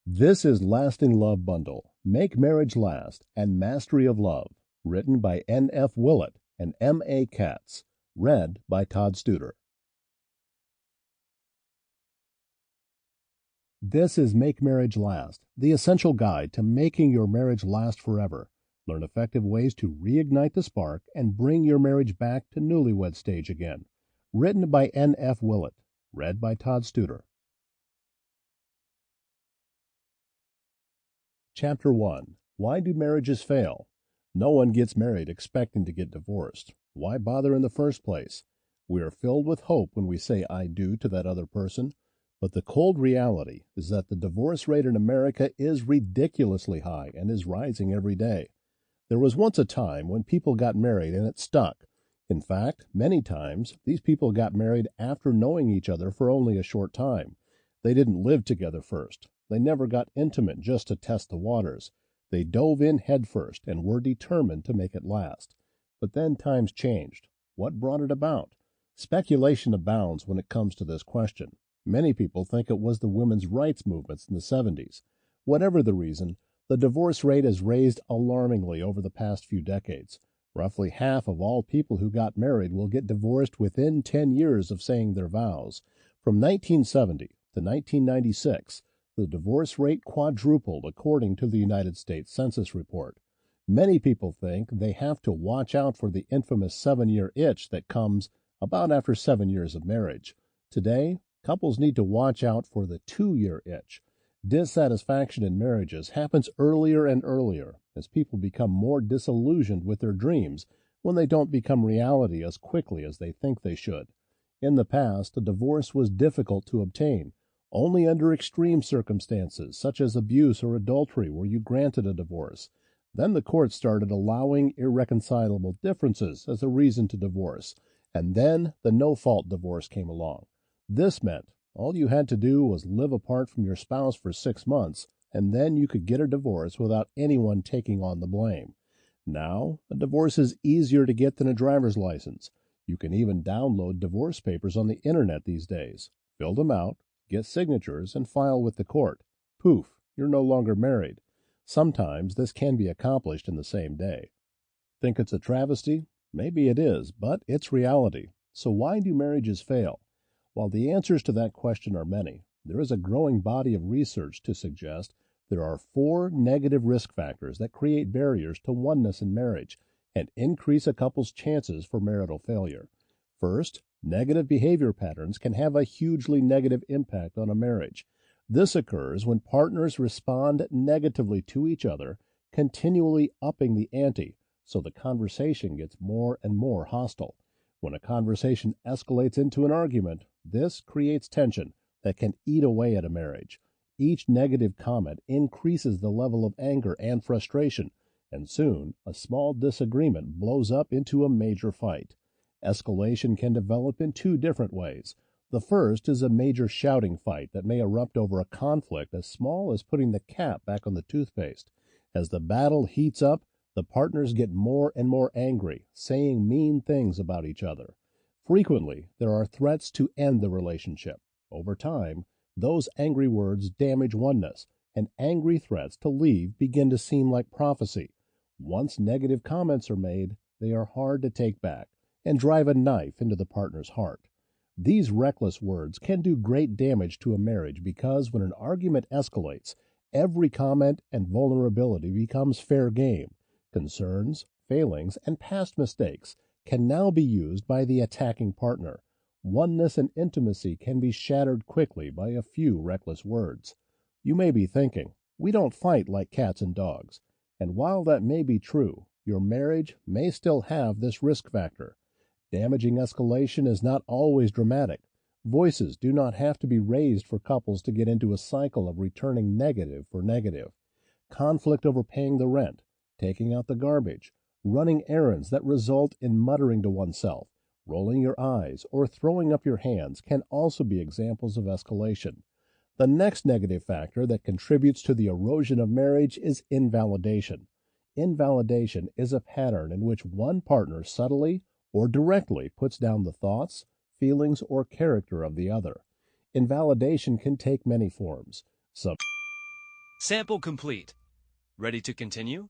This is Lasting Love Bundle, Make Marriage Last, and Mastery of Love, written by N.F. Willett and M.A. Katz, read by Todd Studer. This is Make Marriage Last, the essential guide to making your marriage last forever. Learn effective ways to reignite the spark and bring your marriage back to newlywed stage again. Written by N.F. Willett, read by Todd Studer. Chapter 1. Why do marriages fail? No one gets married expecting to get divorced. Why bother in the first place? We are filled with hope when we say I do to that other person, but the cold reality is that the divorce rate in America is ridiculously high and is rising every day. There was once a time when people got married and it stuck. In fact, many times, these people got married after knowing each other for only a short time. They didn't live together first. They never got intimate just to test the waters. They dove in headfirst and were determined to make it last. But then times changed. What brought it about? Speculation abounds when it comes to this question. Many people think it was the women's rights movements in the 70s. Whatever the reason, the divorce rate has raised alarmingly over the past few decades. Roughly half of all people who got married will get divorced within 10 years of saying their vows. From 1970 to 1996, the divorce rate quadrupled according to the United States Census report. Many people think they have to watch out for the infamous 7-year itch that comes about after 7 years of marriage. Today, couples need to watch out for the 2-year itch. Dissatisfaction in marriages happens earlier and earlier as people become more disillusioned with their dreams when they don't become reality as quickly as they think they should. In the past, a divorce was difficult to obtain. Only under extreme circumstances, such as abuse or adultery, were you granted a divorce. Then the courts started allowing irreconcilable differences as a reason to divorce, and then the no-fault divorce came along. This meant all you had to do was live apart from your spouse for 6 months, and then you could get a divorce without anyone taking on the blame. Now, a divorce is easier to get than a driver's license. You can even download divorce papers on the internet these days. Fill them out, get signatures, and file with the court. Poof, you're no longer married. Sometimes this can be accomplished in the same day. Think it's a travesty? Maybe it is, but it's reality. So why do marriages fail? While the answers to that question are many, there is a growing body of research to suggest there are 4 negative risk factors that create barriers to oneness in marriage and increase a couple's chances for marital failure. First, negative behavior patterns can have a hugely negative impact on a marriage. This occurs when partners respond negatively to each other, continually upping the ante, so the conversation gets more and more hostile. When a conversation escalates into an argument, this creates tension that can eat away at a marriage. Each negative comment increases the level of anger and frustration, and soon a small disagreement blows up into a major fight. Escalation can develop in 2 different ways. The first is a major shouting fight that may erupt over a conflict as small as putting the cap back on the toothpaste. As the battle heats up, the partners get more and more angry, saying mean things about each other. Frequently, there are threats to end the relationship. Over time, those angry words damage oneness, and angry threats to leave begin to seem like prophecy. Once negative comments are made, they are hard to take back and drive a knife into the partner's heart. These reckless words can do great damage to a marriage because when an argument escalates, every comment and vulnerability becomes fair game. Concerns, failings, and past mistakes can now be used by the attacking partner. Oneness and intimacy can be shattered quickly by a few reckless words. You may be thinking, we don't fight like cats and dogs. And while that may be true, your marriage may still have this risk factor. Damaging escalation is not always dramatic. Voices do not have to be raised for couples to get into a cycle of returning negative for negative. Conflict over paying the rent, taking out the garbage, running errands that result in muttering to oneself, rolling your eyes, or throwing up your hands can also be examples of escalation. The next negative factor that contributes to the erosion of marriage is invalidation. Invalidation is a pattern in which one partner subtly or directly puts down the thoughts, feelings, or character of the other. Invalidation can take many forms. Some Sample complete. Ready to continue?